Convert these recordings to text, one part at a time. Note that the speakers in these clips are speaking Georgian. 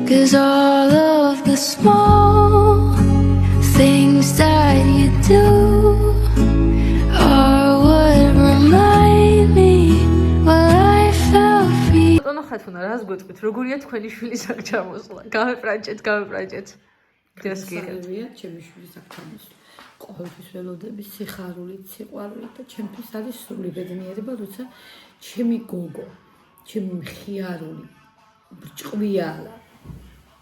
'Cause all of the small things that you do are what remind me what I felt for you. Ono ხათუნა რას გვეტყვით? როგორია თქვენი შვილის აქ ჩამოსვლა? გამეპრაჭეთ. გასაგებია ჩემი შვილის აქ ჩამოსვლა. ყოველთვის ველოდები სიხარულით, სიყვარულით და ჩემთვის არის სრული ბედნიერება, როცა ჩემი გოგო, ჩემი მხიარული, ბრჭყვიალა,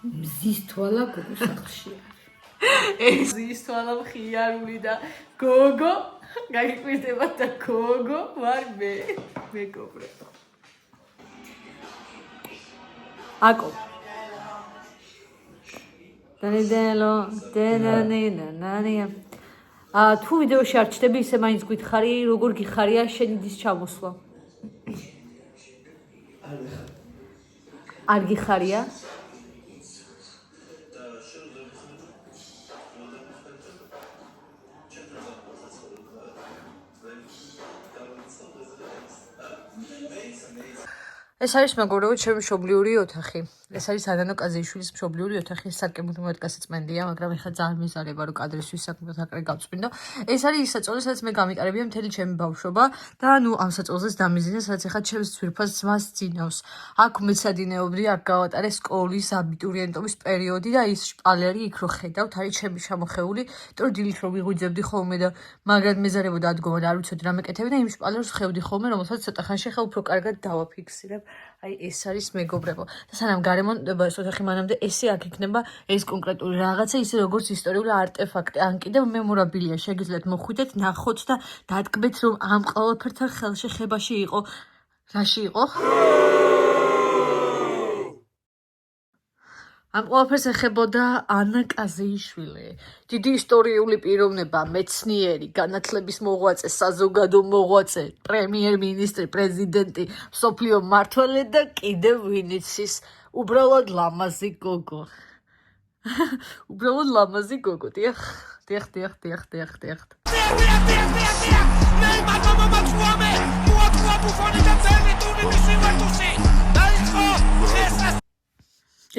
მზის თვალა გოგო სახლში არის. ეს მზის თვალა მხიარული და გოგო, გაგიკვირდებათ და გოგო ვარ მე, მეგობრებო. აკო დანიდელო დენანინანანია თუ ვიდეოში არ ჩდები ისე მაინც გითხარი როგორ გიხარია შენი დის ჩამოსვლა არ გიხარია ეს არის მეგობრებო ჩემი მშობლიური ოთახი. ეს არის ანანო კაზეიშვილის მშობლიური ოთახი. სარკემუდმოდ გასაწმენდია, მაგრამ ეხლა ძალიან მეზარება რომ კადრისთვის საკმაოდ აკრე გავწმინდო. ეს არის ის საწყოზე, სადაც მე გამიტარებია მთელი ჩემი ბავშვობა და ნუ ამ საწყოზეს დამიზინე, სადაც ეხლა ჩემს ძვირფას ძმას ძინავს. აქ მეცადინეობდი, აქ გავატარე სკოლის აბიტურიენტობის პერიოდი და ის შპალერი იქ რო ხედავთ, არის ჩემი შემოხეული, იმიტომ დილით რო ვიღვიძებდი ხოლმე და მაგრამ მეზარებოდა ადგომა და არ ვიცოდი რა მეკეთები და იმ შპალერს ხედავდი ხოლმე, რომელსაც ცოტა ხანში ხა უფრო კარგად დავაფიქსირებ. აი ეს არის მეგობრებო და სანამ გარემონტდება ეს ოთახი მანამდე ესე აქ იქნება ეს კონკრეტული რაღაცა ისე როგორც ისტორიული არტეფაქტი ან კიდევ მემორაბილია შეგიძლიათ მოხვიდეთ ნახოთ და დადგმეთ რომ ამ ყველაფერთან ხელშეხებაში იყო რაში იყო ამ ყველაფერს ეხებოდა ანა კაზეიშვილი დიდი ისტორიული პიროვნება მეცნიერი განათლების მოღვაწე საზოგადო მოღვაწე პრემიერ-მინისტრი პრეზიდენტი მსოფლიო მმართველი და კიდევ ვინ იცის უბრალოდ ლამაზი გოგო უბრალოდ ლამაზი გოგო დიახ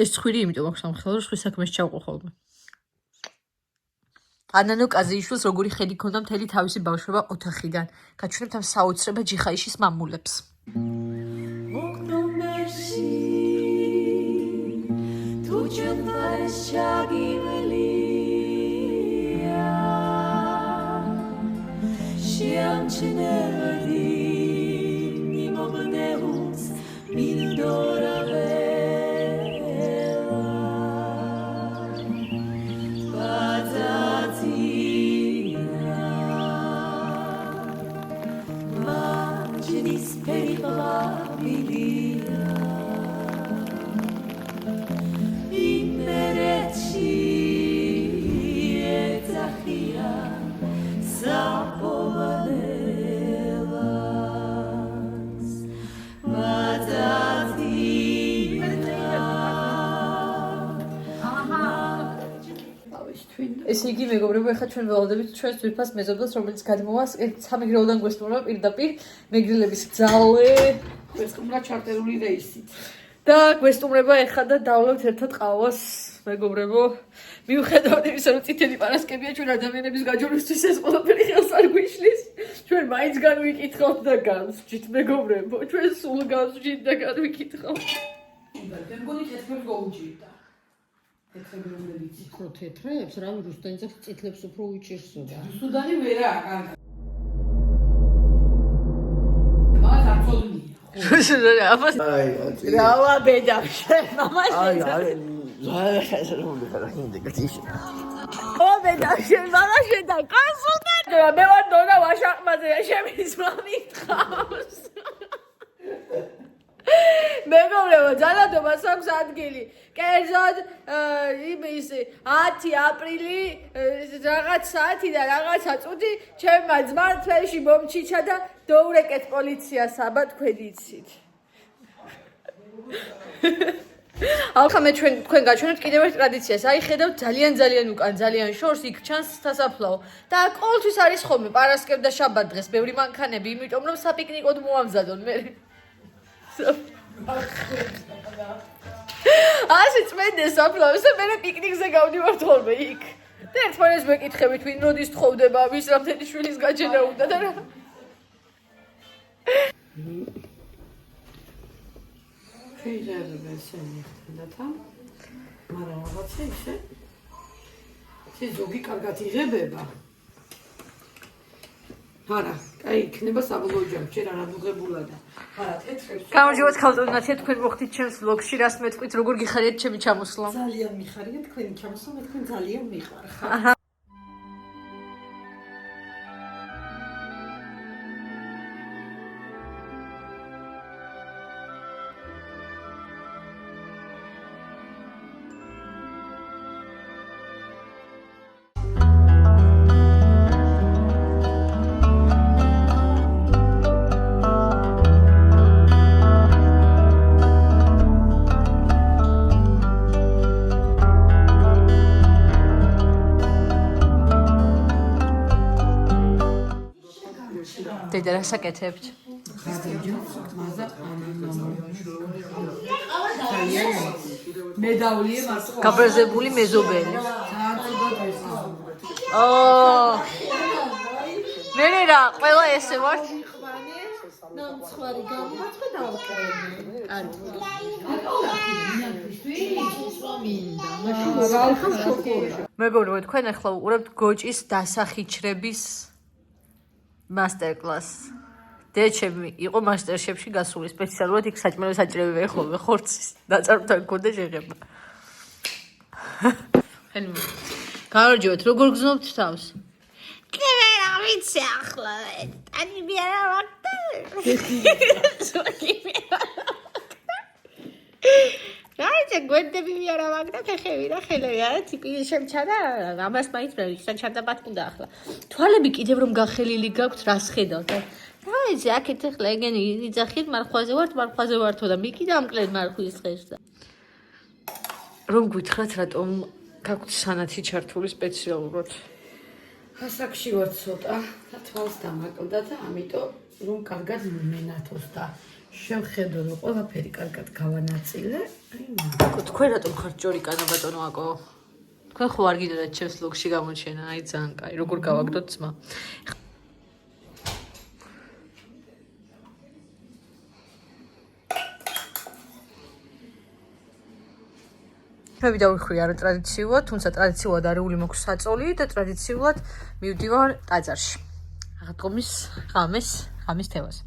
ეს ხვირი იმიტომ აქვს სამხელო ხვის საქმეს ჩავყო ხოლმე ანანო კაზეიშვილს როგორი ხედი ქონდა მთელი თავისი ბავშვობა ოთახიდან გაჩვენებთ ამ საოცრებად ჯიხაიშის მამულებს ესე იგი მეგობრებო ეხლა ჩვენ ველოდებით ჩვენს ძვირფას მეზობელს რომელიც გადმოვა სამეგრელოდან გვესტუმრება პირდაპირ მეგრელების ძალე გვესტუმრა ჩარტერული რეისით და გვესტუმრება ეხლა და დავლევთ ერთად ყავას მეგობრებო მიუხედავად იმისა რომ წითელი პარასკევია ჩვენ ადამიანების გაჯვარებისთვის ეს ყველაფერი ხელს არ გვიშლის ჩვენ მაინც განვიკითხავთ და განსჯით მეგობრებო ჩვენ სულ განსჯით და განვიკითხავთ და მგონი თეთრებს გაუჭირდა თეთრები რომლებიც იყო თეთრებს რავი რუსტენძებს წითლებს უფრო უჭირსო და რუსუდანი ვერა კარგი მაგას არ წოდნია რავა ბედავშე მამაშე ო ბედავშე მამაშე და კონსულტანტი მე ვარ დონა ვაშაყმაძე შემის მომითხავს მეგობრებო ძალადობას აქვს ადგილი კერძოდ იმის 10 აპრილი რაღაც საათი და რაღაცა წუთი ჩემმა ძმამ თველში მომჩიჩა და დოურეკეთ პოლიციას აბა თქვენ იცით ახლა მე თქვენ გაჩვენებთ კიდევ ერთ ტრადიციას აი ხედავთ ძალიან უკან ძალიან შორს იქ ჩანს სასაფლაო და ყოველთვის არის ხოლმე პარასკევ და შაბათ დღეს ბევრი მანქანები იმიტომ რომ საპიკნიკოდ მოამზადონ მე ასე წმენდეს საფლავს და მე პიკნიკზე გავდივართ ხოლმე იქ. და ერთმანეთს მეკითხებით, ვინ როდის თხოვდება, ვის რამდენი შვილის გაჩენა უნდა და რა. შეიძლება ესე მიხდათ, მაგრამ რაღაცა ისე ზოგი კარგად იღებება. არა, კაი იქნება საბოლოო ჯამში, ჯერ არ ადუღებულა და არა თეთრებს. გამარჯობა ქალწულნაცია, თქვენ მოხდით ჩემს ვლოგში, რას მეთქვით, როგორ გიხარიათ ჩემი ჩამოსვლა? ძალიან მიხარია თქვენი ჩამოსვლა, მე თქვენ ძალიან მიხარხარ. დედა რას აკეთებთ? მედავლია მარტო. გაბრაზებული მეზობელი. მე რა, ყველა ესე ვარ. ნამცხვარი გამოვაწყე დავყენე. მეგობრებო, თქვენ ახლა უყურებთ გოჭის დასახიჩრების მასტერკლასს. დედაჩემი იყო მასტერშეფში გასული, სპეციალურად იქ საჭმელო საჭიროები ეხოლმე ხორცის დაწარმოებთან გქონდა შეღება. გამარჯობათ, როგორ გზნობთ თავს? კი რა ვიცი ახლა, ტანი მე არა ვარ. რაიცა გვერდები მე არა ვარ და ფეხები და ხელები არა ტიპი შემჩადა, ამას მაინც მე ისანჩადა ბატკუნდა ახლა. თვალები კიდევ რომ გახელილი გაქვთ, რას ხედავთ? რაიცა აქეთ ახლა ეგენი იძახით, მარხვაზე ვართო და მე კიდე ამკლედ მარხვის დღეს და რომ გითხრათ, რატომ გაქვთ სანათი ჩართული სპეციალურად? ასაკში ვარ ცოტა და თვალს დამაკლდა და ამიტომ რომ კარგად მომენათოს და შევხედო რომ ყველაფერი კარგად გავანაწილე. თქვენ რატომ ხართ ჯორიკანა ბატონო აკო? თქვენ ხო არ გიდოდათ ჩემს ლოგში გამოჩენა, აი ძალიან კაი, როგორ გავაგდოთ ძმა. მე დავიხვია რა ტრადიციულად, თუმცა ტრადიციულად არეული მაქვს საწოლი და ტრადიციულად მივდივარ ტაძარში. აღდგომის ღამის თევაზე.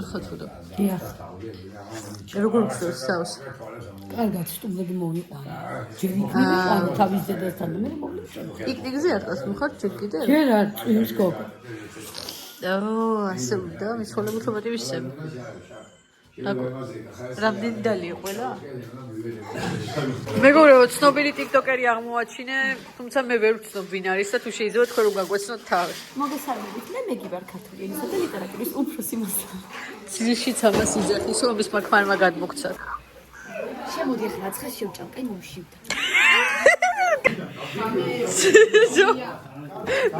ხათუდა. დიახ. როგორ გწევს სავს? კარგად სტუმრები მოვიყვანა. ჯერ იქნები თავის დედასთან და მე მოვიყვანა. პიკნიკზე არ ყავს მხარ ჯერ კიდე? ჯერ არ წვიმს გოგო. ასე უნდა მიცხოვლებუთობადი ვისებ. რამდენი დალი ყველა? მეგობრებო, ცნობილი ტიკტოკერი აღმოაჩინე, თუმცა მე ვერ ვცნობ ვინ არის და თუ შეიძლება თქვენ რომ გაგვეცნოთ თავი. მოგესალმებით, მე მეგი ვარ ქართული ენისა და ლიტერატურის უფროსი მასწავლებელი. ძილშიც ამას იძახის, რომ ის მაქმარმა გადმოგცა. შემოდი ახლა რაცხას შევჭამყე მომშივდა.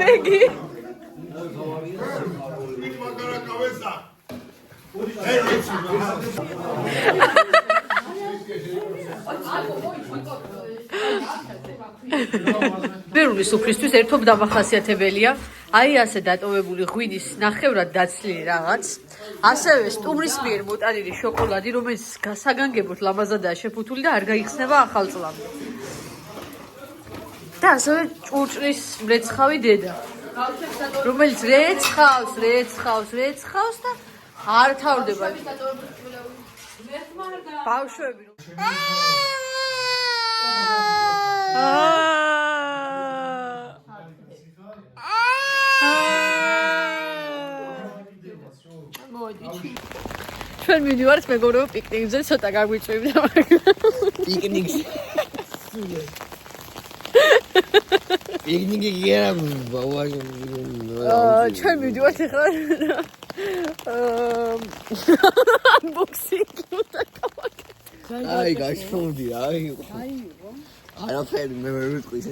მეგი ბერული სუფრისთვის ერთობ დამახასიათებელია აი ასე დატოვებული ღვინის ნახევრად დაცლილი რაღაც, ასევე სტუმრის მიერ მოტანილი შოკოლადი, რომელიც გასაგანგებოდ ლამაზადაა შეფუთული და არ გაიხსნება ახალ წლამდე. და ასევე ჭურჭლის მრეცხავი დედა, რომელიც რეცხავს და არ თავდება ბავშვები. ჩვენ მივიდივართ მეგობრებო პიკნიკზე, ცოტა გაგვიწვევდა მაგრამ პიკნიკს. პიკნიკი გერა ბავშვი. ჩვენ მივიდივართ ახლა unboxing აი გაშოვდი აი. არაფერი მე ვერ ვიტყვი ეს.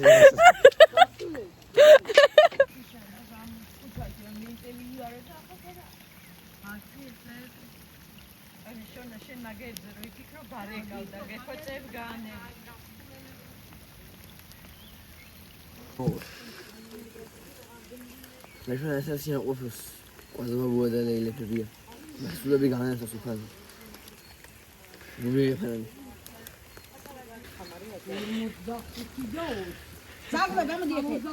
მე შენ ესე შეყופოს ყვაზმა ბუადალეილებია. მასულები განაცხადოს უფალო. მივიღებენ. Zagreb, vamos direto.